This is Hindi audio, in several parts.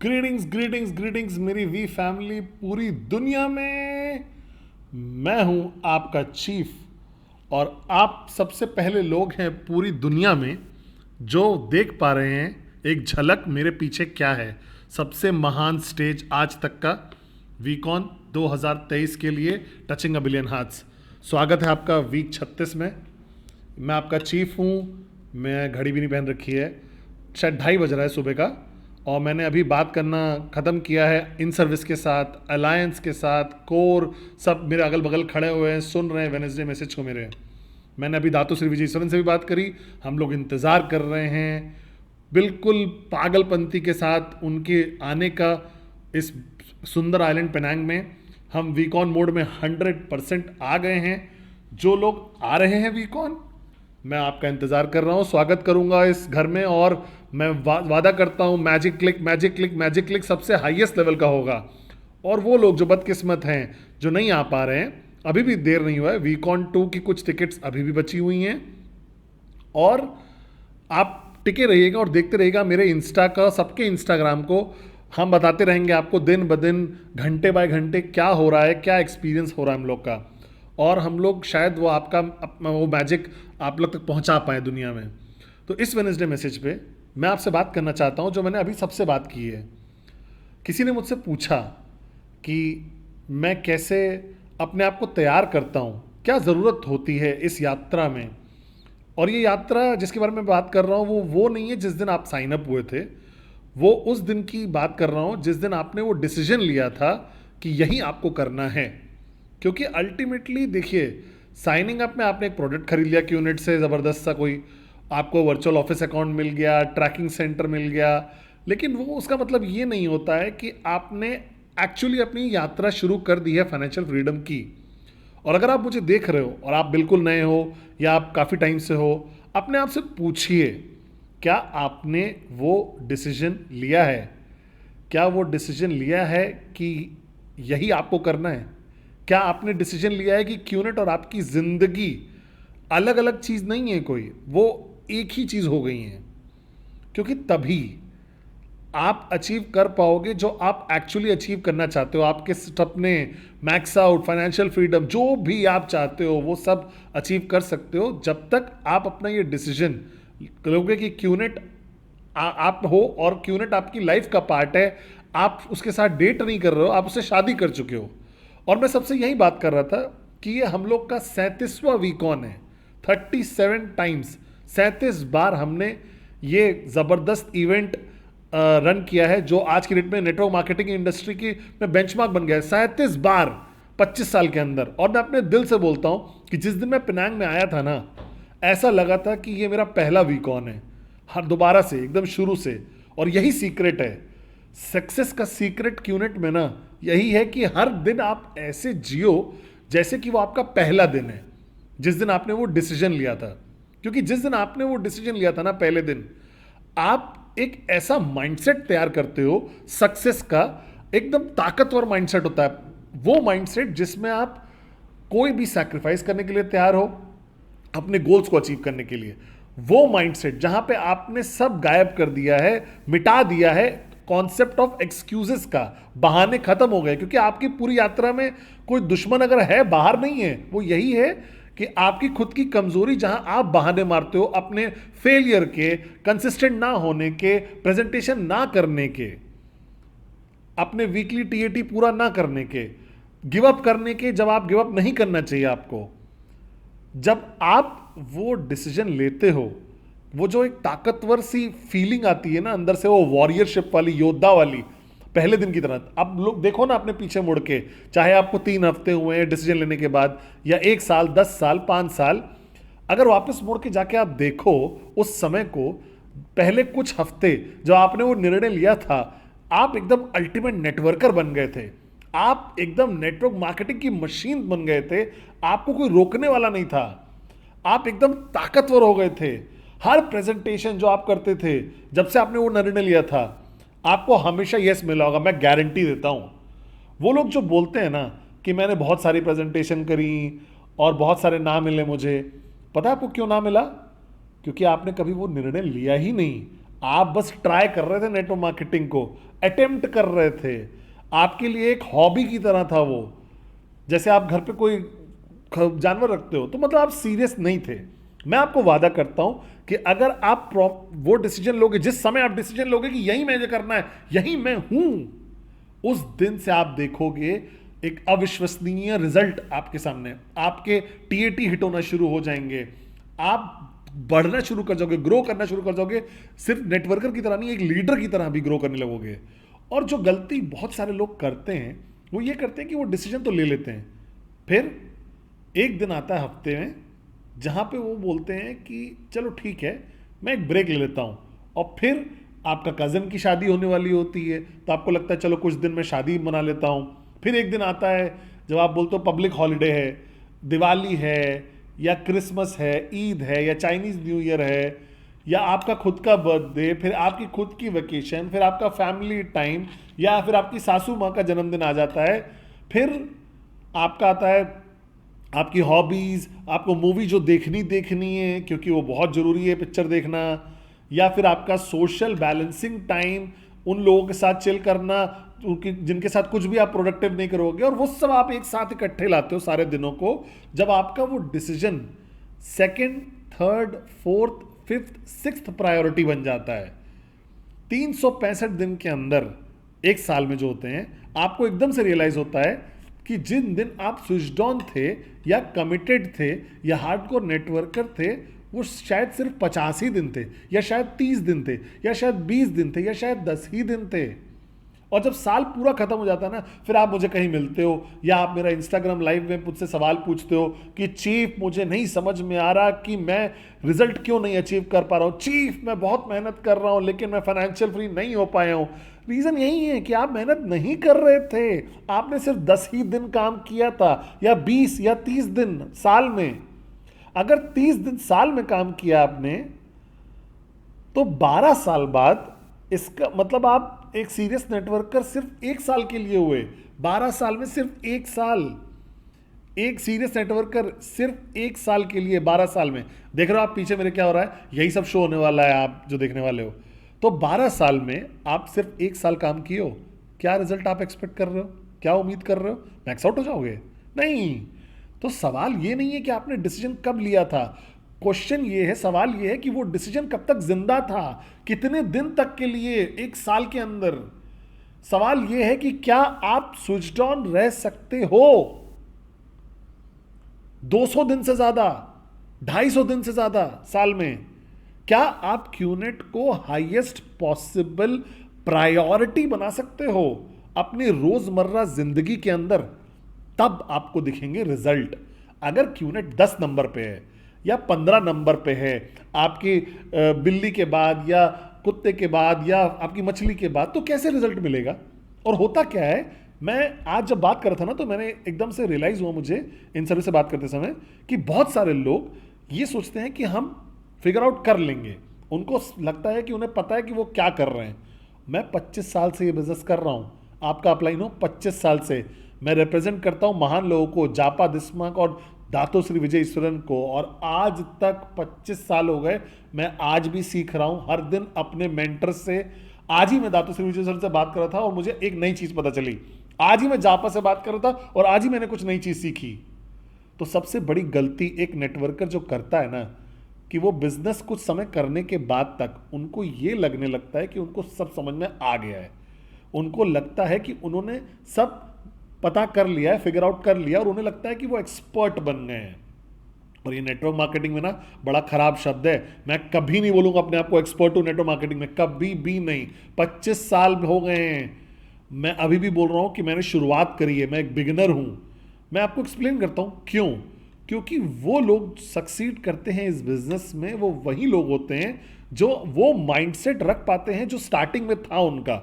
ग्रीटिंग्स ग्रीटिंग्स ग्रीटिंग्स मेरी वी फैमिली पूरी दुनिया में। मैं हूं आपका चीफ और आप सबसे पहले लोग हैं पूरी दुनिया में जो देख पा रहे हैं एक झलक मेरे पीछे क्या है। सबसे महान स्टेज आज तक का वीकॉन 2023 के लिए टचिंग अ बिलियन हार्ट्स। स्वागत है आपका वीक 36 में। मैं आपका चीफ हूँ। मैं घड़ी भी नहीं पहन रखी है, शायद 2:30 बज रहा है सुबह का, और मैंने अभी बात करना ख़त्म किया है इन सर्विस के साथ, अलायंस के साथ, कोर सब मेरे अगल बगल खड़े हुए हैं, सुन रहे हैं वेडनेसडे मैसेज को मेरे। मैंने अभी दातु श्री विजयेश्वरन से भी बात करी। हम लोग इंतज़ार कर रहे हैं बिल्कुल पागलपंती के साथ उनके आने का इस सुंदर आइलैंड पेनांग में। हम वीकॉन मोड में 100% आ गए हैं। जो लोग आ रहे हैं वीकॉन, मैं आपका इंतज़ार कर रहा हूँ, स्वागत करूँगा इस घर में। और मैं वादा करता हूँ magic click magic click magic click सबसे हाईएस्ट लेवल का होगा। और वो लोग जो बदकिस्मत हैं, जो नहीं आ पा रहे हैं, अभी भी देर नहीं हुआ है। वीकॉन 2 की कुछ टिकट्स अभी भी बची हुई हैं और आप टिके रहिएगा और देखते रहिएगा मेरे इंस्टा का, सबके इंस्टाग्राम को। हम बताते रहेंगे आपको दिन ब दिन, घंटे बाय घंटे क्या हो रहा है, क्या एक्सपीरियंस हो रहा है हम लोग का। और हम लोग शायद वो आपका वो मैजिक आप लोग तक पहुंचा पाए दुनिया में। तो इस वेडनेसडे मैसेज पे मैं आपसे बात करना चाहता हूं जो मैंने अभी सबसे बात की है। किसी ने मुझसे पूछा कि मैं कैसे अपने आप को तैयार करता हूं, क्या ज़रूरत होती है इस यात्रा में। और ये यात्रा जिसके बारे में बात कर रहा हूँ वो नहीं है जिस दिन आप साइन अप हुए थे, वो उस दिन की बात कर रहा हूँ जिस दिन आपने वो डिसीजन लिया था कि यही आपको करना है। क्योंकि अल्टीमेटली देखिए, साइनिंग अप में आपने एक प्रोडक्ट खरीद लिया क्यूनेट से, ज़बरदस्त सा कोई आपको वर्चुअल ऑफिस अकाउंट मिल गया, ट्रैकिंग सेंटर मिल गया, लेकिन वो उसका मतलब ये नहीं होता है कि आपने एक्चुअली अपनी यात्रा शुरू कर दी है फाइनेंशियल फ्रीडम की। और अगर आप मुझे देख रहे हो और आप बिल्कुल नए हो या आप काफ़ी टाइम से हो, अपने आप से पूछिए क्या आपने वो डिसीजन लिया है। क्या वो डिसीजन लिया है कि यही आपको करना है। क्या आपने डिसीजन लिया है कि क्यूनेट और आपकी ज़िंदगी अलग अलग चीज़ नहीं है कोई, वो एक ही चीज़ हो गई हैं। क्योंकि तभी आप अचीव कर पाओगे जो आप एक्चुअली अचीव करना चाहते हो। आपके सपने, मैक्स आउट, फाइनेंशियल फ्रीडम, जो भी आप चाहते हो वो सब अचीव कर सकते हो जब तक आप अपना ये डिसीजन लोगे कि क्यूनेट आप हो और क्यूनेट आपकी लाइफ का पार्ट है। आप उसके साथ डेट नहीं कर रहे हो, आप उससे शादी कर चुके हो। और मैं सबसे यही बात कर रहा था कि ये हम लोग का 37वां वीकॉन है। 37 टाइम्स, 37 बार हमने ये ज़बरदस्त इवेंट रन किया है जो आज की डेट में नेटवर्क मार्केटिंग इंडस्ट्री की में बेंचमार्क बन गया है। 37 बार 25 साल के अंदर। और मैं अपने दिल से बोलता हूँ कि जिस दिन मैं पिनांग में आया था ना, ऐसा लगा था कि ये मेरा पहला वीकॉन है, हर दोबारा से एकदम शुरू से। और यही सीक्रेट है सक्सेस का। सीक्रेट क्यूनेट में ना यही है कि हर दिन आप ऐसे जियो जैसे कि वो आपका पहला दिन है, जिस दिन आपने वो डिसीजन लिया था। क्योंकि जिस दिन आपने वो डिसीजन लिया था ना, पहले दिन, आप एक ऐसा माइंडसेट तैयार करते हो सक्सेस का। एकदम ताकतवर माइंडसेट होता है वो माइंडसेट जिसमें आप कोई भी सैक्रिफाइस करने के लिए तैयार हो अपने गोल्स को अचीव करने के लिए। वो माइंडसेट जहां पे आपने सब गायब कर दिया है, मिटा दिया है कॉन्सेप्ट ऑफ एक्सक्यूजेस का। बहाने खत्म हो गए, क्योंकि आपकी पूरी यात्रा में कोई दुश्मन अगर है बाहर नहीं है, वो यही है कि आपकी खुद की कमजोरी, जहां आप बहाने मारते हो अपने फेलियर के, कंसिस्टेंट ना होने के, प्रेजेंटेशन ना करने के, अपने वीकली टीएटी पूरा ना करने के, गिव अप करने के। जब आप गिव अप नहीं करना चाहिए आपको, जब आप वो डिसीजन लेते हो, वो जो एक ताकतवर सी फीलिंग आती है ना अंदर से, वो वॉरियरशिप वाली, योद्धा वाली, पहले दिन की तरह। अब लोग देखो ना अपने पीछे मुड़ के, चाहे आपको 3 हफ्ते हुए हैं डिसीजन लेने के बाद, या 1 साल, 10 साल, 5 साल, अगर वापस मुड़ के जाके आप देखो उस समय को, पहले कुछ हफ्ते जो आपने वो निर्णय लिया था, आप एकदम अल्टीमेट नेटवर्कर बन गए थे। आप एकदम नेटवर्क मार्केटिंग की मशीन बन गए थे। आपको कोई रोकने वाला नहीं था। आप एकदम ताकतवर हो गए थे। हर प्रेजेंटेशन जो आप करते थे, जब से आपने वो निर्णय लिया था, आपको हमेशा यस मिला होगा, मैं गारंटी देता हूं। वो लोग जो बोलते हैं ना कि मैंने बहुत सारी प्रेजेंटेशन करी और बहुत सारे ना मिले मुझे, पता है आपको क्यों ना मिला? क्योंकि आपने कभी वो निर्णय लिया ही नहीं। आप बस ट्राई कर रहे थे नेटवर्क मार्केटिंग को, अटेम्प्ट कर रहे थे, आपके लिए एक हॉबी की तरह था वो। जैसे आप घर पे कोई जानवर रखते हो, तो मतलब आप सीरियस नहीं थे। मैं आपको वादा करता हूं कि अगर आप वो डिसीजन लोगे, जिस समय आप डिसीजन लोगे कि यही मुझे करना है, यही मैं हूं, उस दिन से आप देखोगे एक अविश्वसनीय रिजल्ट आपके सामने। आपके टीएटी हिट होना शुरू हो जाएंगे, आप बढ़ना शुरू कर जाओगे, ग्रो करना शुरू कर जाओगे। सिर्फ नेटवर्कर की तरह नहीं, एक लीडर की तरह भी ग्रो करने लगोगे। और जो गलती बहुत सारे लोग करते हैं वो ये करते हैं कि वो डिसीजन तो ले लेते हैं, फिर एक दिन आता है हफ्ते में जहां पे वो बोलते हैं कि चलो ठीक है, मैं एक ब्रेक ले लेता हूं। और फिर आपका कज़न की शादी होने वाली होती है, तो आपको लगता है चलो कुछ दिन में शादी मना लेता हूं। फिर एक दिन आता है जब आप बोलते हो पब्लिक हॉलीडे है, दिवाली है या क्रिसमस है, ईद है या चाइनीज़ न्यू ईयर है या आपका खुद का बर्थडे, फिर आपकी खुद की वेकेशन, फिर आपका फैमिली टाइम, या फिर आपकी सासू माँ का जन्मदिन आ जाता है। फिर आपका आता है आपकी हॉबीज़, आपको मूवी जो देखनी है क्योंकि वो बहुत ज़रूरी है पिक्चर देखना, या फिर आपका सोशल बैलेंसिंग टाइम, उन लोगों के साथ चिल करना जिनके साथ कुछ भी आप प्रोडक्टिव नहीं करोगे, और वो सब आप एक साथ इकट्ठे लाते हो सारे दिनों को। जब आपका वो decision second, third, fourth, fifth, sixth priority बन जाता है, 365 दिन के अंदर, एक साल में जो होते हैं, आपको एकदम से रियलाइज होता है कि जिन दिन आप स्विच्ड ऑन थे या कमिटेड थे या हार्डकोर नेटवर्कर थे, वो शायद सिर्फ 50 ही दिन थे, या शायद 30 दिन थे, या शायद 20 दिन थे, या शायद 10 ही दिन थे। और जब साल पूरा खत्म हो जाता है ना, फिर आप मुझे कहीं मिलते हो या आप मेरा इंस्टाग्राम लाइव में मुझसे सवाल पूछते हो कि चीफ मुझे नहीं समझ में आ रहा कि मैं रिजल्ट क्यों नहीं अचीव कर पा रहा हूँ, चीफ मैं बहुत मेहनत कर रहा हूँ लेकिन मैं फाइनेंशियल फ्री नहीं हो पाया हूँ। रीज़न यही है कि आप मेहनत नहीं कर रहे थे, आपने सिर्फ 10 ही दिन काम किया था, या 20 या 30 दिन साल में। अगर 30 दिन साल में काम किया आपने, तो 12 साल बाद, इसका मतलब आप एक सीरियस नेटवर्कर सिर्फ एक साल के लिए हुए। 12 साल में सिर्फ एक साल, एक सीरियस नेटवर्कर सिर्फ एक साल के लिए 12 साल में। देख रहे हो आप पीछे मेरे क्या हो रहा है, यही सब शो होने वाला है आप जो देखने वाले हो। तो 12 साल में आप सिर्फ एक साल काम किए हो, क्या रिजल्ट आप एक्सपेक्ट कर रहे हो, क्या उम्मीद कर रहे हो, मैक्स आउट हो जाओगे? नहीं। तो सवाल ये नहीं है कि आपने डिसीजन कब लिया था, क्वेश्चन ये है, सवाल ये है कि वो डिसीजन कब तक जिंदा था, कितने दिन तक के लिए, एक साल के अंदर। सवाल ये है कि क्या आप स्विच्ड ऑन रह सकते हो 200 दिन से ज्यादा, 250 दिन से ज्यादा साल में? क्या आप क्यूनेट को हाईएस्ट पॉसिबल प्रायोरिटी बना सकते हो अपनी रोजमर्रा जिंदगी के अंदर? तब आपको दिखेंगे रिजल्ट। अगर क्यूनेट 10 नंबर पे है या 15 नंबर पे है, आपकी बिल्ली के बाद या कुत्ते के बाद या आपकी मछली के बाद, तो कैसे रिजल्ट मिलेगा? और होता क्या है, मैं आज जब बात कर रहा था ना, तो मैंने एकदम से रियलाइज हुआ मुझे इन सभी से बात करते समय कि बहुत सारे लोग ये सोचते हैं कि हम फिगर आउट कर लेंगे, उनको लगता है कि उन्हें पता है कि वो क्या कर रहे हैं। मैं 25 साल से ये बिजनेस कर रहा हूँ, आपका अपलाइन हो 25 साल से। मैं रिप्रेजेंट करता हूँ महान लोगों को, जापा दिस्मक और दातो श्री विजय ईश्वरन को, और आज तक 25 साल हो गए, मैं आज भी सीख रहा हूँ हर दिन अपने मेंटर से। आज ही मैं दातो श्री विजय ईश्वरन से बात कर रहा था और मुझे एक नई चीज़ पता चली, आज ही मैं जापा से बात कर रहा था और आज ही मैंने कुछ नई चीज़ सीखी। तो सबसे बड़ी गलती एक नेटवर्कर जो करता है ना, कि वो बिजनेस कुछ समय करने के बाद तक उनको ये लगने लगता है कि उनको सब समझ में आ गया है, उनको लगता है कि उन्होंने सब पता कर लिया है, फिगर आउट कर लिया, और उन्हें लगता है कि वो एक्सपर्ट बन गए हैं। और ये नेटवर्क मार्केटिंग में ना बड़ा खराब शब्द है, मैं कभी नहीं बोलूंगा अपने आप को एक्सपर्ट हूं नेटवर्क मार्केटिंग में, कभी भी नहीं। 25 साल हो गए हैं, मैं अभी भी बोल रहा हूं कि मैंने शुरुआत करी है, मैं एक बिगिनर हूं। मैं आपको एक्सप्लेन करता हूं क्यों। क्योंकि वो लोग सक्सीड करते हैं इस बिजनेस में, वो वही लोग होते हैं जो वो माइंडसेट रख पाते हैं जो स्टार्टिंग में था उनका,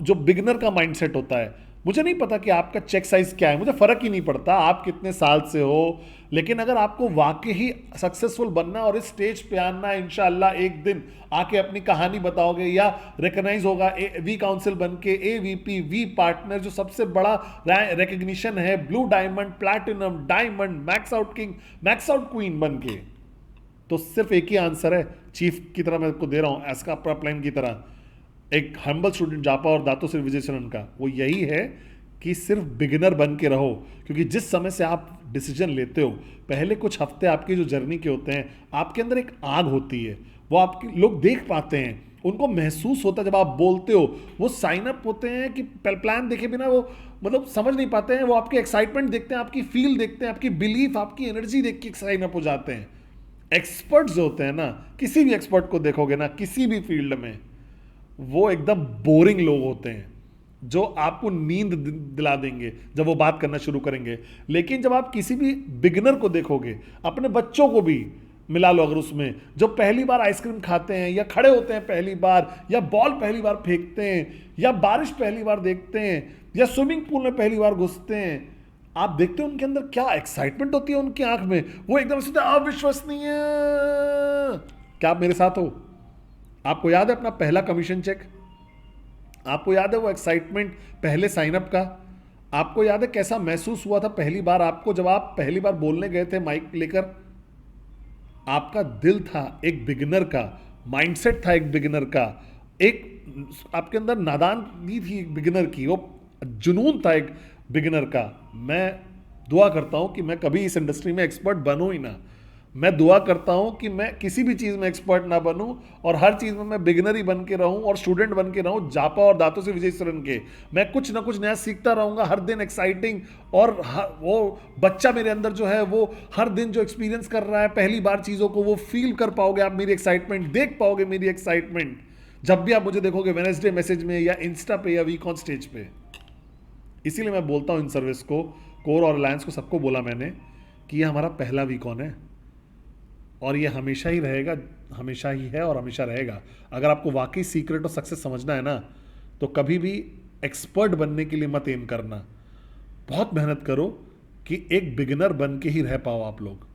जो बिगिनर का माइंडसेट होता है। मुझे नहीं पता कि आपका चेक साइज क्या है, मुझे फर्क ही नहीं पड़ता आप कितने साल से हो, लेकिन अगर आपको वाकई ही सक्सेसफुल बनना और इस स्टेज पे आना, इंशाअल्लाह एक दिन आके अपनी कहानी बताओगे या रिकॉग्नाइज होगा वी काउंसिल बन के, AVP, वी पार्टनर, जो सबसे बड़ा रिकग्निशन है, blue diamond, platinum, diamond, max out king, max out queen बन के, तो सिर्फ एक ही आंसर है, चीफ की तरह मैं आपको दे रहा हूँ एज का प्लान की तरह, एक हम्बल स्टूडेंट जापा और दातो सिर्फ विजय शरण का वो यही है कि सिर्फ बिगिनर बन के रहो। क्योंकि जिस समय से आप डिसीजन लेते हो, पहले कुछ हफ्ते आपकी जो जर्नी के होते हैं, आपके अंदर एक आग होती है, वो आपके लोग देख पाते हैं, उनको महसूस होता है जब आप बोलते हो। वो साइन अप होते हैं कि प्लान देखे बिना वो मतलब समझ नहीं पाते हैं, वो आपके एक्साइटमेंट देखते हैं, आपकी फील देखते हैं, आपकी बिलीफ, आपकी एनर्जी देख के साइन अप हो जाते हैं। एक्सपर्ट्स होते हैं ना, किसी भी एक्सपर्ट को देखोगे ना किसी भी फील्ड में, वो एकदम बोरिंग लोग होते हैं जो आपको नींद दिला देंगे जब वो बात करना शुरू करेंगे। लेकिन जब आप किसी भी बिगिनर को देखोगे, अपने बच्चों को भी मिला लो अगर, उसमें जो पहली बार आइसक्रीम खाते हैं या खड़े होते हैं पहली बार, या बॉल पहली बार फेंकते हैं, या बारिश पहली बार देखते हैं, या स्विमिंग पूल में पहली बार घुसते हैं, आप देखते हैं उनके अंदर क्या एक्साइटमेंट होती है उनकी आंख में। वो एकदम से अविश्वसनीय। क्या आप मेरे साथ हो? आपको याद है अपना पहला कमीशन चेक? आपको याद है वो एक्साइटमेंट पहले साइनअप का? आपको याद है कैसा महसूस हुआ था पहली बार आपको, जब आप पहली बार बोलने गए थे माइक लेकर? आपका दिल था एक बिगिनर का, माइंडसेट था एक बिगिनर का, एक आपके अंदर नादानी थी एक बिगिनर की, वो जुनून था एक बिगिनर का। मैं दुआ करता हूं कि मैं कभी इस इंडस्ट्री में एक्सपर्ट बनूं ही ना। मैं दुआ करता हूं कि मैं किसी भी चीज़ में एक्सपर्ट ना बनूं, और हर चीज़ में मैं बिगिनर ही बन के रहूं और स्टूडेंट बन के रहूं, जापा और दांतों से विजय शरण के। मैं कुछ ना कुछ नया सीखता रहूंगा हर दिन, एक्साइटिंग। और वो बच्चा मेरे अंदर जो है, वो हर दिन जो एक्सपीरियंस कर रहा है पहली बार चीज़ों को, वो फील कर पाओगे आप, मेरी एक्साइटमेंट देख पाओगे, मेरी एक्साइटमेंट जब भी आप मुझे देखोगे वेडनेसडे मैसेज में या इंस्टा पे या वीक ऑन स्टेज पे। इसीलिए मैं बोलता हूँ इन सर्विस को, कोर और अलायंस को, सबको बोला मैंने कि ये हमारा पहला वीक ऑन है और ये हमेशा ही रहेगा, हमेशा ही है और हमेशा रहेगा। अगर आपको वाकई सीक्रेट ऑफ सक्सेस समझना है ना, तो कभी भी एक्सपर्ट बनने के लिए मत एम करना। बहुत मेहनत करो कि एक बिगिनर बन के ही रह पाओ आप लोग,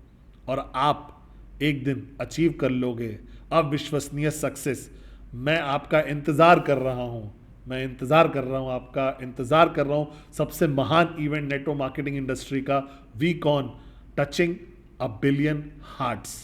और आप एक दिन अचीव कर लोगे अविश्वसनीय सक्सेस। मैं आपका इंतज़ार कर रहा हूँ, मैं इंतज़ार कर रहा हूँ, आपका इंतज़ार कर रहा हूँ सबसे महान इवेंट नेटवर्क मार्केटिंग इंडस्ट्री का, week on, touching a billion hearts.